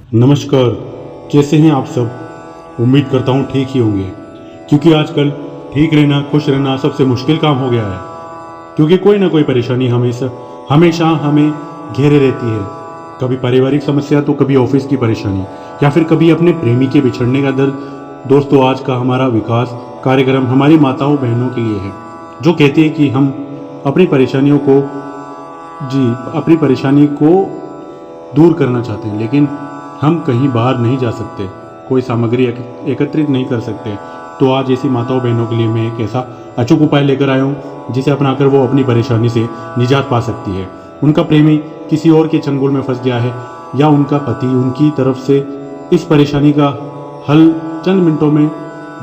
नमस्कार। कैसे हैं आप सब? उम्मीद करता हूँ ठीक ही होंगे, क्योंकि आजकल ठीक रहना, खुश रहना सबसे मुश्किल काम हो गया है। क्योंकि कोई ना कोई परेशानी हमेशा हमें घेरे रहती है। कभी पारिवारिक समस्या तो कभी ऑफिस की परेशानी, या फिर कभी अपने प्रेमी के बिछड़ने का दर्द। दोस्तों, आज का हमारा विकास कार्यक्रम हमारी माताओं बहनों के लिए है, जो कहती है कि हम अपनी परेशानी को दूर करना चाहते हैं, लेकिन हम कहीं बाहर नहीं जा सकते, कोई सामग्री एकत्रित नहीं कर सकते। तो आज ऐसी माताओं बहनों के लिए मैं एक ऐसा अचूक उपाय लेकर आया हूँ, जिसे अपनाकर वो अपनी परेशानी से निजात पा सकती है। उनका प्रेमी किसी और के चंगुल में फंस गया है, या उनका पति उनकी तरफ से इस परेशानी का हल चंद मिनटों में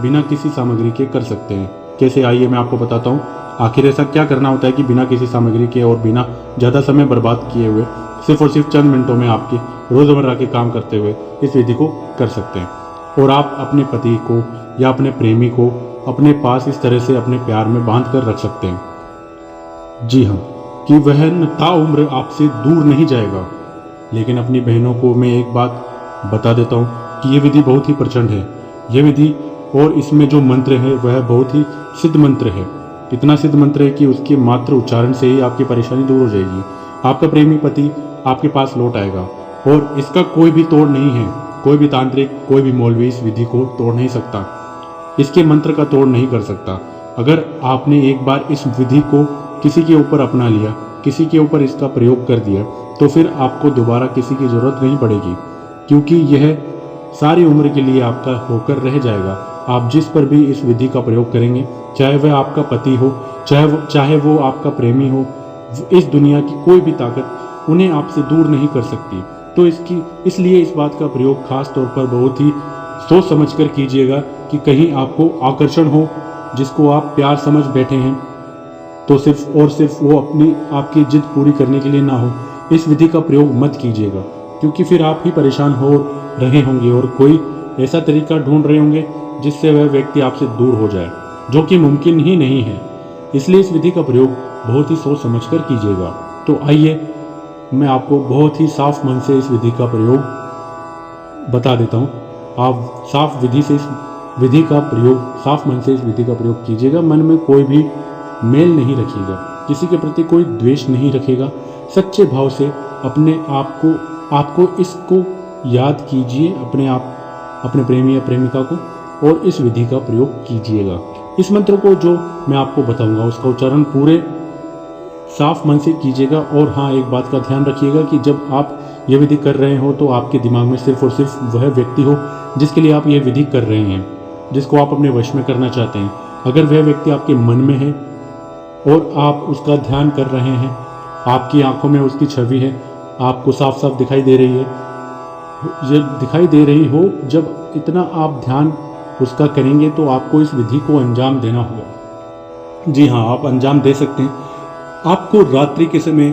बिना किसी सामग्री के कर सकते हैं। कैसे, आइए मैं आपको बताता हूँ। आखिर ऐसा क्या करना होता है कि बिना किसी सामग्री के और बिना ज़्यादा समय बर्बाद किए हुए सिर्फ और सिर्फ चंद मिनटों में आपके रोज़मर्रा के काम करते हुए इस विधि को कर सकते हैं। और आप अपने पति को या अपने प्रेमी को अपने पास इस तरह से अपने प्यार में बांध कर रख सकते हैं। जी हाँ, कि वह ताउम्र आपसे दूर नहीं जाएगा। लेकिन अपनी बहनों को मैं एक बात बता देता हूँ कि ये विधि बहुत ही प्रचंड है। ये विधि और इसमें जो मंत्र है वह बहुत ही सिद्ध मंत्र है। इतना सिद्ध मंत्र है कि उसके मात्र उच्चारण से ही आपकी परेशानी दूर हो जाएगी। आपका प्रेमी पति आपके पास लौट आएगा, और इसका कोई भी तोड़ नहीं है। कोई भी तांत्रिक, कोई भी मौलवी इस विधि को तोड़ नहीं सकता, इसके मंत्र का तोड़ नहीं कर सकता। अगर आपने एक बार इस विधि को किसी के ऊपर अपना लिया, किसी के ऊपर इसका प्रयोग कर दिया, तो फिर आपको दोबारा किसी की जरूरत नहीं पड़ेगी, क्योंकि यह सारी उम्र के लिए आपका होकर रह जाएगा। आप जिस पर भी इस विधि का प्रयोग करेंगे, चाहे वह आपका पति हो, चाहे वो आपका प्रेमी हो, इस दुनिया की कोई भी ताकत उन्हें आपसे दूर नहीं कर सकती। तो इसलिए इस बात का प्रयोग खास तौर पर बहुत ही सोच समझकर कीजिएगा, कि कहीं आपको आकर्षण हो जिसको आप प्यार समझ बैठे हैं, तो सिर्फ और सिर्फ वो आपकी जिद पूरी करने के लिए ना हो। इस विधि का प्रयोग मत कीजिएगा, क्योंकि फिर आप ही परेशान हो रहे होंगे और कोई ऐसा तरीका ढूंढ रहे होंगे जिससे वह व्यक्ति आपसे दूर हो जाए, जो कि मुमकिन ही नहीं है। इसलिए इस विधि का प्रयोग बहुत ही सोच समझकर कीजिएगा। तो आइए मैं आपको बहुत ही साफ मन से इस विधि का प्रयोग बता देता हूँ। आप साफ मन से इस विधि का प्रयोग कीजिएगा। मन में कोई भी मेल नहीं रखिएगा, किसी के प्रति कोई द्वेष नहीं रखेगा। सच्चे भाव से आपको इसको याद कीजिए, अपने प्रेमी या प्रेमिका को, और इस विधि का प्रयोग कीजिएगा। इस मंत्र को जो मैं आपको बताऊंगा उसका उच्चारण पूरे साफ मन से कीजिएगा। और हाँ, एक बात का ध्यान रखिएगा कि जब आप यह विधि कर रहे हो तो आपके दिमाग में सिर्फ और सिर्फ वह व्यक्ति हो जिसके लिए आप यह विधि कर रहे हैं, जिसको आप अपने वश में करना चाहते हैं। अगर वह व्यक्ति आपके मन में है और आप उसका ध्यान कर रहे हैं, आपकी आंखों में उसकी छवि है, आपको साफ साफ दिखाई दे रही हो, जब इतना आप ध्यान उसका करेंगे तो आपको इस विधि को अंजाम देना होगा। जी हाँ, आप अंजाम दे सकते हैं। आपको रात्रि के समय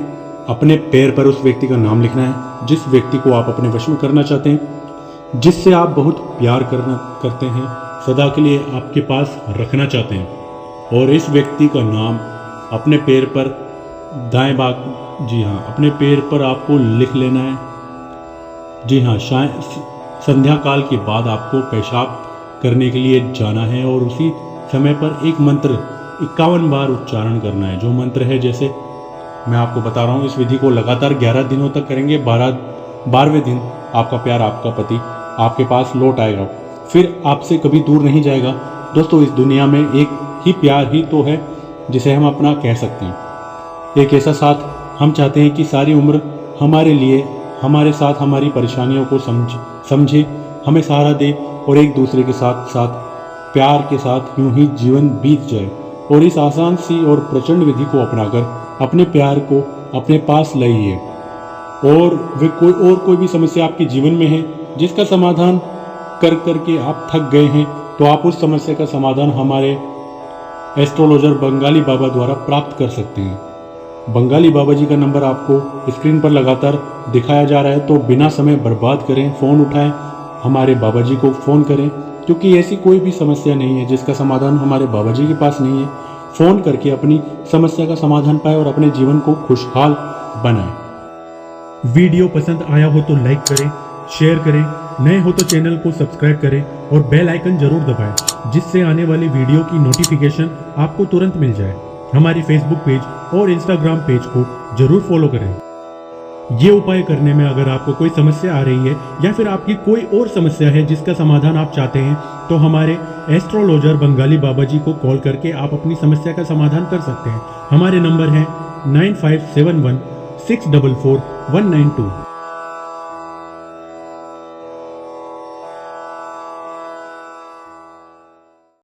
अपने पैर पर उस व्यक्ति का नाम लिखना है, जिस व्यक्ति को आप अपने वश में करना चाहते हैं, जिससे आप बहुत प्यार करते हैं, सदा के लिए आपके पास रखना चाहते हैं। और इस व्यक्ति का नाम अपने पैर पर अपने पैर पर आपको लिख लेना है। जी हाँ, संध्या काल के बाद आपको पेशाब करने के लिए जाना है, और उसी समय पर एक मंत्र 51 बार उच्चारण करना है। जो मंत्र है, जैसे मैं आपको बता रहा हूँ, इस विधि को लगातार 11 दिनों तक करेंगे। 12वें दिन आपका प्यार, आपका पति आपके पास लौट आएगा, फिर आपसे कभी दूर नहीं जाएगा। दोस्तों, इस दुनिया में एक ही प्यार ही तो है जिसे हम अपना कह सकते हैं। एक ऐसा साथ हम चाहते हैं कि सारी उम्र हमारे लिए, हमारे साथ हमारी परेशानियों को समझे, हमें सहारा दे, और एक दूसरे के साथ प्यार के साथ यूं ही जीवन बीत जाए। और इस आसान सी और प्रचंड विधि को अपनाकर अपने प्यार को अपने पास लाइए। और कोई भी समस्या आपके जीवन में है जिसका समाधान कर करके आप थक गए हैं, तो आप उस समस्या का समाधान हमारे एस्ट्रोलॉजर बंगाली बाबा द्वारा प्राप्त कर सकते हैं। बंगाली बाबा जी का नंबर आपको स्क्रीन पर लगातार दिखाया जा रहा है, तो बिना समय बर्बाद करें, फ़ोन उठाएं, हमारे बाबा जी को फ़ोन करें, क्योंकि ऐसी कोई भी समस्या नहीं है जिसका समाधान हमारे बाबा जी के पास नहीं है। फ़ोन करके अपनी समस्या का समाधान पाएं और अपने जीवन को खुशहाल बनाएं। वीडियो पसंद आया हो तो लाइक करें, शेयर करें, नए हो तो चैनल को सब्सक्राइब करें और बेल आइकन जरूर दबाएं, जिससे आने वाली वीडियो की नोटिफिकेशन आपको तुरंत मिल जाए। हमारी फेसबुक पेज और इंस्टाग्राम पेज को जरूर फॉलो करें। ये उपाय करने में अगर आपको कोई समस्या आ रही है या फिर आपकी कोई और समस्या है जिसका समाधान आप चाहते हैं, तो हमारे एस्ट्रोलॉजर बंगाली बाबा जी को कॉल करके आप अपनी समस्या का समाधान कर सकते हैं। हमारे नंबर हैं 9571 644 192।